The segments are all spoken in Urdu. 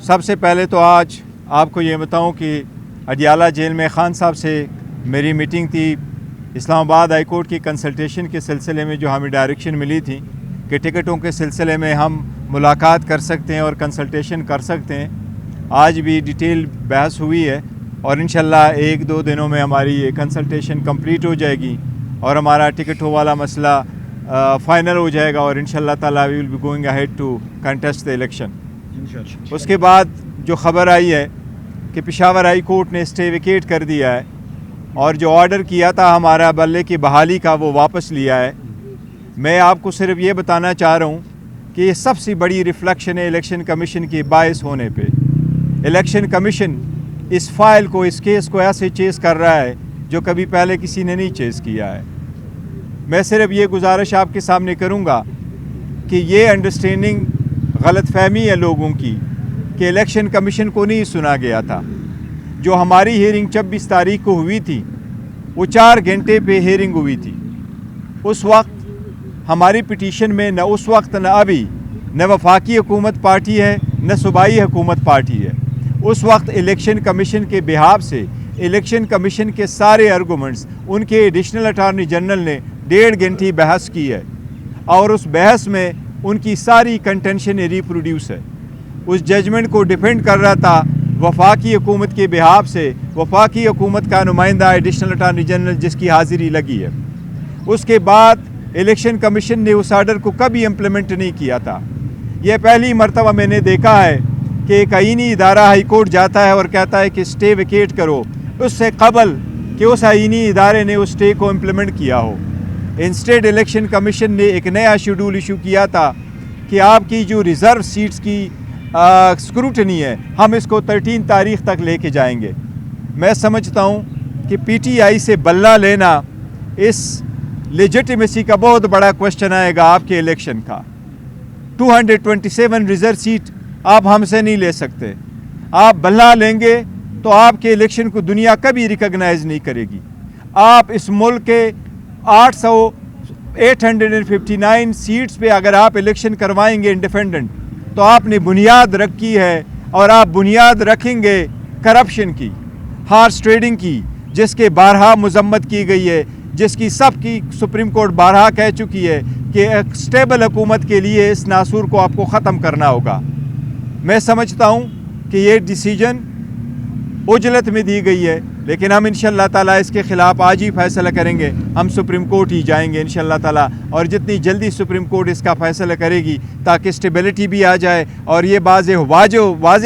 سب سے پہلے تو آج آپ کو یہ بتاؤں کہ اڈیالہ جیل میں خان صاحب سے میری میٹنگ تھی اسلام آباد ہائی کورٹ کی کنسلٹیشن کے سلسلے میں، جو ہمیں ڈائریکشن ملی تھی کہ ٹکٹوں کے سلسلے میں ہم ملاقات کر سکتے ہیں اور کنسلٹیشن کر سکتے ہیں۔ آج بھی ڈیٹیل بحث ہوئی ہے اور انشاءاللہ 1-2 دنوں میں ہماری یہ کنسلٹیشن کمپلیٹ ہو جائے گی اور ہمارا ٹکٹوں والا مسئلہ فائنل ہو جائے گا اور انشاءاللہ تعالیٰ we will be going ahead to contest the election. اس کے بعد جو خبر آئی ہے کہ پشاور ہائی کورٹ نے اسٹے ویکیٹ کر دیا ہے اور جو آرڈر کیا تھا ہمارا بلے کی بحالی کا وہ واپس لیا ہے۔ میں آپ کو صرف یہ بتانا چاہ رہا ہوں کہ یہ سب سے بڑی ریفلیکشن ہے الیکشن کمیشن کے باعث ہونے پہ۔ الیکشن کمیشن اس فائل کو، اس کیس کو ایسے چیز کر رہا ہے جو کبھی پہلے کسی نے نہیں چیز کیا ہے۔ میں صرف یہ گزارش آپ کے سامنے کروں گا کہ یہ انڈرسٹینڈنگ غلط فہمی ہے لوگوں کی کہ الیکشن کمیشن کو نہیں سنا گیا تھا۔ جو ہماری ہیئرنگ 26 تاریخ کو ہوئی تھی وہ 4 گھنٹے پہ ہیئرنگ ہوئی تھی۔ اس وقت ہماری پٹیشن میں نہ اس وقت نہ ابھی نہ وفاقی حکومت پارٹی ہے نہ صوبائی حکومت پارٹی ہے۔ اس وقت الیکشن کمیشن کے بہاف سے الیکشن کمیشن کے سارے ارگومنٹس ان کے ایڈیشنل اٹارنی جنرل نے 1.5 گھنٹے بحث کی ہے اور اس بحث میں ان کی ساری کنٹینشن ریپروڈیوس ہے۔ اس ججمنٹ کو ڈیفینڈ کر رہا تھا وفاقی حکومت کے بہاف سے وفاقی حکومت کا نمائندہ ایڈیشنل اٹارنی جنرل جس کی حاضری لگی ہے۔ اس کے بعد الیکشن کمیشن نے اس آرڈر کو کبھی امپلیمنٹ نہیں کیا تھا۔ یہ پہلی مرتبہ میں نے دیکھا ہے کہ ایک آئینی ادارہ ہائی کورٹ جاتا ہے اور کہتا ہے کہ اسٹے ویکیٹ کرو، اس سے قبل کہ اس آئینی ادارے نے اس اسٹے کو امپلیمنٹ کیا ہو۔ انسٹیڈ الیکشن کمیشن نے ایک نیا شیڈول ایشو کیا تھا کہ آپ کی جو ریزرو سیٹس کی اسکروٹنی ہے ہم اس کو 13 تاریخ تک لے کے جائیں گے۔ میں سمجھتا ہوں کہ پی ٹی آئی سے بلہ لینا اس لیجٹیمیسی کا بہت بڑا کوشچن آئے گا آپ کے الیکشن کا۔ 227 ریزرو سیٹ آپ ہم سے نہیں لے سکتے۔ آپ بلہ لیں گے تو آپ کے الیکشن کو دنیا کبھی ریکگنائز نہیں کرے گی۔ آپ اس ملک کے 859 سیٹس پہ اگر آپ الیکشن کروائیں گے انڈیپینڈنٹ تو آپ نے بنیاد رکھی ہے اور آپ بنیاد رکھیں گے کرپشن کی، ہارس ٹریڈنگ کی، جس کے بارہا مذمت کی گئی ہے، جس کی سب کی سپریم کورٹ بارہا کہہ چکی ہے کہ ایک سٹیبل حکومت کے لیے اس ناسور کو آپ کو ختم کرنا ہوگا۔ میں سمجھتا ہوں کہ یہ ڈیسیجن عجلت میں دی گئی ہے، لیکن ہم انشاءاللہ تعالیٰ اس کے خلاف آج ہی فیصلہ کریں گے۔ ہم سپریم کورٹ ہی جائیں گے انشاءاللہ تعالیٰ، اور جتنی جلدی سپریم کورٹ اس کا فیصلہ کرے گی تاکہ اسٹیبلٹی بھی آ جائے اور یہ واضح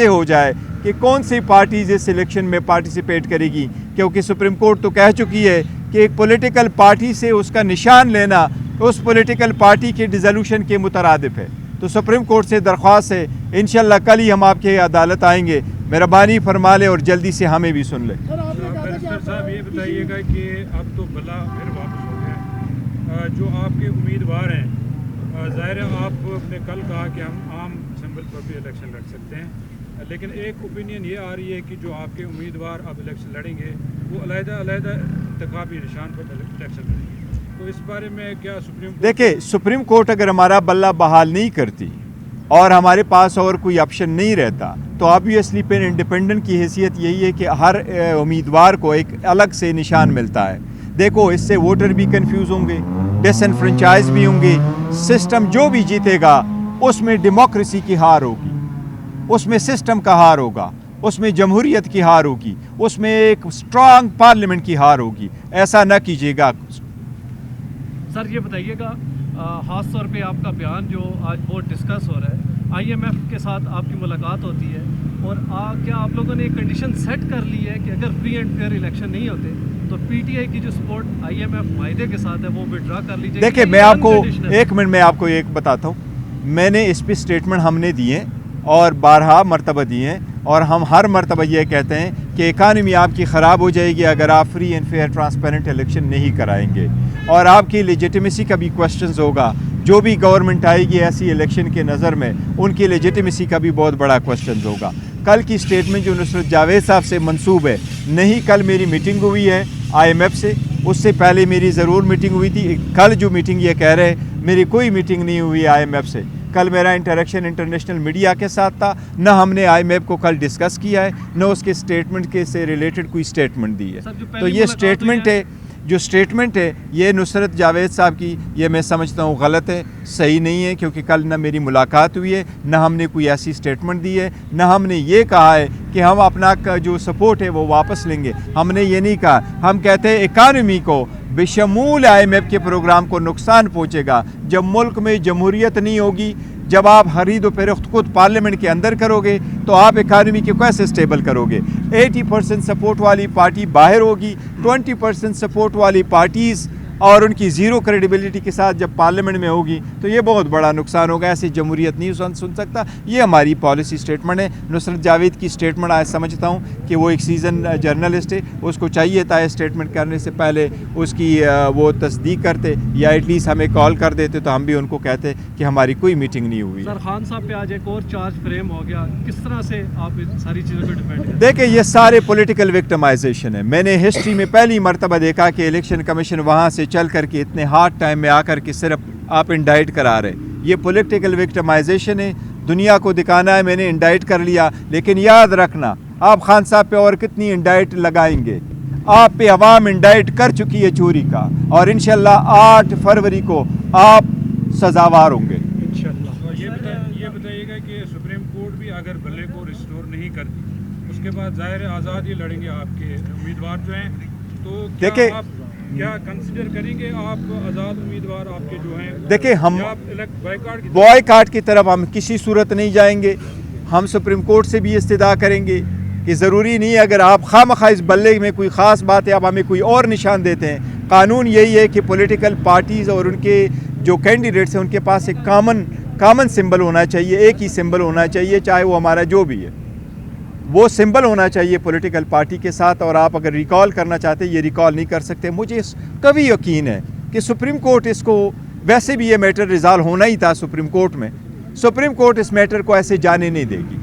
ہو جائے کہ کون سی پارٹیز اس الیکشن میں پارٹیسپیٹ کرے گی، کیونکہ سپریم کورٹ تو کہہ چکی ہے کہ ایک پولیٹیکل پارٹی سے اس کا نشان لینا اس پولیٹیکل پارٹی کے ڈیزولوشن کے مترادف ہے۔ تو سپریم کورٹ سے درخواست ہے انشاءاللہ کل ہی ہم آپ کے عدالت آئیں گے، مہربانی فرما لیں اور جلدی سے ہمیں بھی سن لیں۔ بیرسٹر صاحب یہ بتائیے گا کہ اب تو بلا پھر واپس ہو گیا، جو آپ کے امیدوار ہیں، ظاہر ہے آپ نے کل کہا کہ ہم عام اسمبل پر بھی الیکشن لڑ سکتے ہیں، لیکن ایک اوپینین یہ آ رہی ہے کہ جو آپ کے امیدوار اب الیکشن لڑیں گے وہ علیحدہ انتخابی نشان پر الیکشن لڑیں گے، تو اس بارے میں کیا سپریم کورٹ؟ دیکھیں، سپریم کورٹ اگر ہمارا بلہ بحال نہیں کرتی اور ہمارے پاس اور کوئی آپشن نہیں رہتا تو آبویسلی پھر انڈیپینڈنٹ کی حیثیت یہی ہے کہ ہر امیدوار کو ایک الگ سے نشان ملتا ہے۔ دیکھو، اس سے ووٹر بھی کنفیوز ہوں گے، ڈس انفرنچائز بھی ہوں گے، سسٹم جو بھی جیتے گا اس میں ڈیموکریسی کی ہار ہوگی، اس میں سسٹم کا ہار ہوگا، اس میں جمہوریت کی ہار ہوگی، اس میں ایک اسٹرانگ پارلیمنٹ کی ہار ہوگی۔ ایسا نہ کیجیے گا۔ سر یہ بتائیے گا، خاص طور پہ آپ کا بیان جو آج بہت ڈسکس ہو رہا ہے، آئی ایم ایف کے ساتھ آپ کی ملاقات ہوتی ہے اور کیا آپ لوگوں نے ایک کنڈیشن سیٹ کر لی ہے کہ اگر فری اینڈ فیئر الیکشن نہیں ہوتے تو پی ٹی آئی کی جو سپورٹ آئی ایم ایف معاہدے کے ساتھ ہے وہ وڈرا کر لیجیے؟ دیکھیں، میں آپ کو ایک منٹ میں آپ کو ایک بتاتا ہوں، میں نے اس پہ اسٹیٹمنٹ ہم نے دیے اور بارہا مرتبہ دیے ہیں اور ہم ہر مرتبہ یہ کہتے ہیں کہ اکانومی آپ کی خراب ہو جائے گی اگر آپ free and fair transparent election نہیں کرائیں گے، اور آپ کی لیجیٹیمیسی کا بھی کوشچنز ہوگا۔ جو بھی گورنمنٹ آئے گی ایسی الیکشن کے نظر میں ان کی لیجیٹیمیسی کا بھی بہت بڑا کوشچنز ہوگا۔ کل کی اسٹیٹمنٹ جو نصرت جاوید صاحب سے منسوب ہے، نہیں کل میری میٹنگ ہوئی ہے آئی ایم ایف سے، اس سے پہلے میری ضرور میٹنگ ہوئی تھی۔ کل جو میٹنگ یہ کہہ رہے ہیں میری کوئی میٹنگ نہیں ہوئی آئی ایم ایف سے، کل میرا انٹریکشن انٹرنیشنل میڈیا کے ساتھ تھا، نہ ہم نے IMF کو کل ڈسکس کیا ہے، نہ اس کے اسٹیٹمنٹ کے سے ریلیٹڈ کوئی اسٹیٹمنٹ دی ہے. تو یہ اسٹیٹمنٹ ہے، جو اسٹیٹمنٹ ہے یہ نصرت جاوید صاحب کی، یہ میں سمجھتا ہوں غلط ہے، صحیح نہیں ہے، کیونکہ کل نہ میری ملاقات ہوئی ہے، نہ ہم نے کوئی ایسی اسٹیٹمنٹ دی ہے، نہ ہم نے یہ کہا ہے کہ ہم اپنا جو سپورٹ ہے وہ واپس لیں گے. ہم نے یہ نہیں کہا. ہم کہتے ہیں اکانومی کو بشمول IMF کے پروگرام کو نقصان پہنچے گا جب ملک میں جمہوریت نہیں ہوگی. جب آپ خرید و فروخت خود پارلیمنٹ کے اندر کرو گے تو آپ اکانومی کو کیسے سٹیبل کرو گے؟ 80% سپورٹ والی پارٹی باہر ہوگی، 20% سپورٹ والی پارٹیز اور ان کی زیرو کریڈیبلٹی کے ساتھ جب پارلیمنٹ میں ہوگی تو یہ بہت بڑا نقصان ہوگا. ایسی جمہوریت نہیں سن سکتا. یہ ہماری پالیسی اسٹیٹمنٹ ہے. نصرت جاوید کی اسٹیٹمنٹ آج سمجھتا ہوں کہ وہ ایک سیزن جرنلسٹ ہے، اس کو چاہیے تھا اسٹیٹمنٹ کرنے سے پہلے اس کی وہ تصدیق کرتے یا ایٹ لیسٹ ہمیں کال کر دیتے تو ہم بھی ان کو کہتے کہ ہماری کوئی میٹنگ نہیں ہوئی. سر خان صاحب پہ آج ایک اور چارج فریم ہو گیا، کس طرح سے آپ ان ساری چیزوں کو ڈیپینڈ کریں؟ دیکھیں یہ سارے پولیٹیکل وکٹمائزیشن ہے. میں نے ہسٹری میں پہلی مرتبہ دیکھا کہ الیکشن کمیشن وہاں سے چل کر کے اتنے ہارڈ ٹائم میں آ کر کے صرف آپ انڈائٹ کرا رہے. یہ پولیٹیکل وکٹمائزیشن ہے. دنیا کو دکھانا ہے میں نے انڈائٹ کر لیا، لیکن یاد رکھنا آپ خان صاحب پہ اور کتنی انڈائٹ لگائیں گے؟ آپ پہ عوام انڈائٹ کر چکی ہے چوری کا، اور انشاءاللہ 8 فروری کو آپ سزاوار ہوں گے. یہ بتائیے گا کہ سپریم کورٹ بھی اگر بلے کو ریسٹور نہیں کرتی اس کے بعد ظاہر آزاد ہی لڑیں گے آپ کے امیدوار جو ہیں، تو دیکھیں آپ کیا کنسیڈر کریں گے آپ آزاد امیدوار آپ کے جو ہیں؟ دیکھیں ہم بائیکاٹ بوائیکاٹ کی طرف ہم کسی صورت نہیں جائیں گے. ہم سپریم کورٹ سے بھی استدعا کریں گے کہ ضروری نہیں اگر آپ خواہ اس بلے میں کوئی خاص بات ہے آپ ہمیں کوئی اور نشان دیتے ہیں. قانون یہی ہے کہ پولیٹیکل پارٹیز اور ان کے جو کینڈیڈیٹس ہیں ان کے پاس ایک کامن سمبل ہونا چاہیے، ایک ہی سمبل ہونا چاہیے، چاہے وہ ہمارا جو بھی ہے وہ سمبل ہونا چاہیے پولیٹیکل پارٹی کے ساتھ. اور آپ اگر ریکال کرنا چاہتے یہ ریکال نہیں کر سکتے. مجھے کبھی یقین ہے کہ سپریم کورٹ اس کو، ویسے بھی یہ میٹر ریزالو ہونا ہی تھا سپریم کورٹ میں، سپریم کورٹ اس میٹر کو ایسے جانے نہیں دے گی.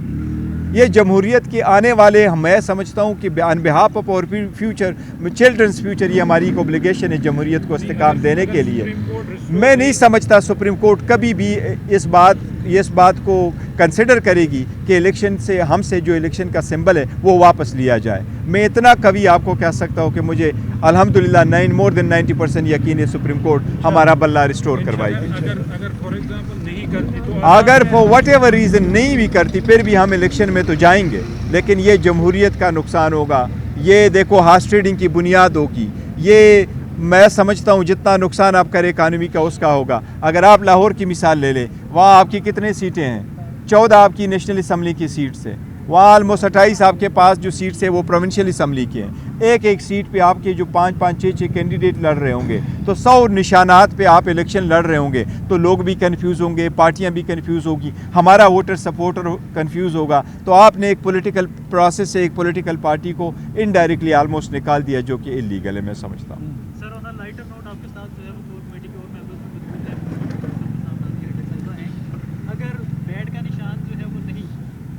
یہ جمہوریت کے آنے والے، میں سمجھتا ہوں کہ آن بہاف آف اور فیوچر، چلڈرنس فیوچر، یہ ہماری ایک اوبلیگیشن ہے جمہوریت کو استحکام دینے کے لیے. میں نہیں سمجھتا سپریم کورٹ کبھی بھی اس بات کو کنسیڈر کرے گی کہ الیکشن سے ہم سے جو الیکشن کا سمبل ہے وہ واپس لیا جائے. میں اتنا کبھی آپ کو کہہ سکتا ہوں کہ مجھے الحمدللہ مور دین 90% یقین ہے سپریم کورٹ ہمارا بلہ ریسٹور کروائے گی. اگر فار ایگزامپل نہیں کرتی تو اگر فار واٹ ایور ریزن نہیں بھی کرتی پھر بھی ہم الیکشن میں تو جائیں گے، لیکن یہ جمہوریت کا نقصان ہوگا. یہ دیکھو ہارس ٹریڈنگ کی بنیاد ہوگی. یہ میں سمجھتا ہوں جتنا نقصان آپ کرے اکانومی کا اس کا ہوگا. اگر آپ لاہور کی مثال لے لیں، وہاں آپ کی کتنے سیٹیں ہیں؟ 14 آپ کی نیشنل اسمبلی کی سیٹس ہیں. وہاں آلموسٹ 28 آپ کے پاس جو سیٹس ہیں وہ پروونشل اسمبلی کی ہیں. ایک سیٹ پہ آپ کے جو 5 6 کینڈیڈیٹ لڑ رہے ہوں گے تو 100 نشانات پہ آپ الیکشن لڑ رہے ہوں گے تو لوگ بھی کنفیوز ہوں گے، پارٹیاں بھی کنفیوز ہوگی، ہمارا ووٹر سپورٹر کنفیوز ہوگا. تو آپ نے ایک پولیٹیکل پروسیس سے ایک پولیٹیکل پارٹی کو انڈائریکٹلی آلموسٹ نکال دیا جو کہ اللیگل ہے. میں سمجھتا ہوں. سر آن لائٹر نوٹ آپ کے ساتھ جو ہے وہ کور کمیٹی کے اور ممبرز ہیں، اگر بیڈ کا نشان جو ہے وہ نہیں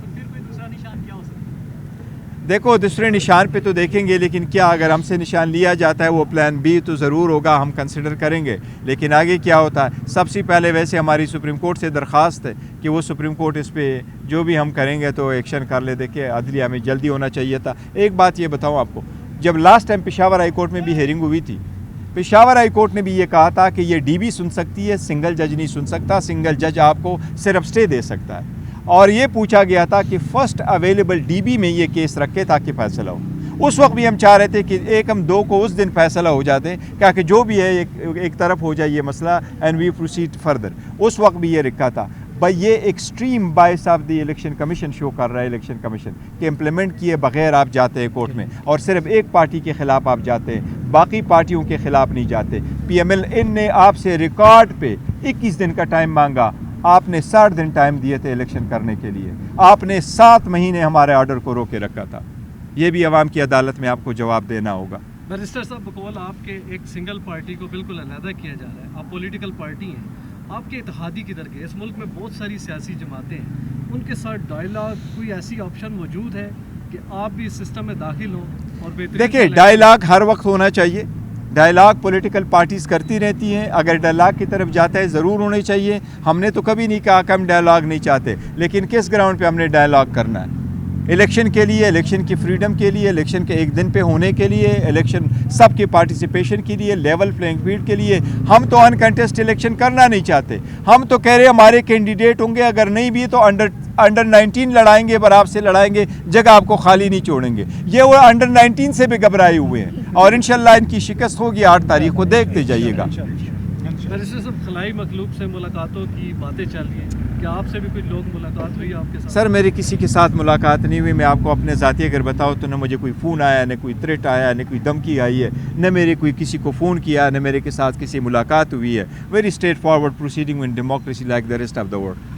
تو پھر کوئی دوسرا نشان کیا ہو سکتا ہے؟ دیکھو دوسرے نشان پہ تو دیکھیں گے، لیکن کیا اگر ہم سے نشان لیا جاتا ہے وہ پلان بی تو ضرور ہوگا، ہم کنسیڈر کریں گے. لیکن آگے کیا ہوتا ہے؟ سب سے پہلے ویسے ہماری سپریم کورٹ سے درخواست ہے کہ وہ سپریم کورٹ اس پہ جو بھی ہم کریں گے تو ایکشن کر لے. دیکھیں عدلیہ میں جلدی ہونا چاہیے تھا. ایک بات یہ بتاؤں آپ کو، جب last time Peshawar high court میں بھی ہیئرنگ ہوئی تھی، پشاور ہائی کورٹ نے بھی یہ کہا تھا کہ یہ ڈی بی سن سکتی ہے، سنگل جج نہیں سن سکتا. سنگل جج آپ کو صرف سٹے دے سکتا ہے. اور یہ پوچھا گیا تھا کہ فرسٹ اویلیبل ڈی بی میں یہ کیس رکھے تاکہ فیصلہ ہو. اس وقت بھی ہم چاہ رہے تھے کہ 1-2 کو اس دن فیصلہ ہو جاتے کہ جو بھی ہے ایک طرف ہو جائے یہ مسئلہ اینڈ وی پروسیڈ فردر. اس وقت بھی یہ رکھا تھا. بھائی یہ extreme bias of the election commission show کر رہا ہے الیکشن کمیشن کہ امپلیمنٹ کیے بغیر آپ جاتے ہیں کورٹ میں اور صرف ایک پارٹی کے خلاف آپ جاتے ہیں، باقی پارٹیوں کے خلاف نہیں جاتے. پی ایم ایل این نے آپ سے ریکارڈ پہ 21 دن کا ٹائم مانگا، آپ نے 60 دن ٹائم دیے تھے الیکشن کرنے کے لیے. آپ نے 7 مہینے ہمارے آرڈر کو روکے رکھا تھا. یہ بھی عوام کی عدالت میں آپ کو جواب دینا ہوگا. بیرسٹر صاحب بقول آپ کے ایک سنگل پارٹی کو بالکل علیحدہ کیا جا رہا ہے، آپ پولیٹیکل پارٹی ہیں، آپ کے اتحادی کی درگاہ اس ملک میں بہت ساری سیاسی جماعتیں ہیں، ان کے ساتھ ڈائیلاگ کوئی ایسی آپشن موجود ہے کہ آپ بھی اس سسٹم میں داخل ہوں اور بہترین؟ دیکھیں ڈائیلاگ ہر وقت ہونا چاہیے، ڈائلاگ پولیٹیکل پارٹیز کرتی رہتی ہیں. اگر ڈائلاگ کی طرف جاتا ہے ضرور ہونے چاہیے. ہم نے تو کبھی نہیں کہا کہ ہم ڈائلاگ نہیں چاہتے, لیکن کس گراؤنڈ پہ ہم نے ڈائلاگ کرنا ہے؟ الیکشن کے لیے, الیکشن کی فریڈم کے لیے, الیکشن کے ایک دن پہ ہونے کے لیے, الیکشن سب کے پارٹیسپیشن کے لیے, لیول پلینگ فیلڈ کے لیے. ہم تو انکنٹیسٹ الیکشن کرنا نہیں چاہتے. ہم تو کہہ رہے ہمارے کینڈیڈیٹ ہوں گے, اگر نہیں بھی تو انڈر 19 لڑائیں گے, براب سے لڑائیں گے, جگہ آپ کو خالی نہیں چھوڑیں گے. یہ وہ انڈر 19 سے بھی گھبرائے ہوئے ہیں, اور انشاءاللہ ان کی شکست ہوگی 8 تاریخ کو, دیکھتے جائیے گا. بیرسٹر صاحب, خلائی مخلوق سے ملاقاتوں کی باتیں چل رہی ہیں, کیا آپ سے بھی کوئی لوگ ملاقات ہوئی آپ کے ساتھ؟ سر میری کسی کے ساتھ ملاقات نہیں ہوئی. میں آپ کو اپنے ذاتی اگر بتاؤں تو نہ مجھے کوئی فون آیا, نہ کوئی تھریٹ آیا, نہ کوئی دھمکی آئی ہے, نہ میرے کوئی کسی کو فون کیا, نہ میرے کے ساتھ کسی ملاقات ہوئی ہے. Very straight forward proceeding in democracy like the rest of the world.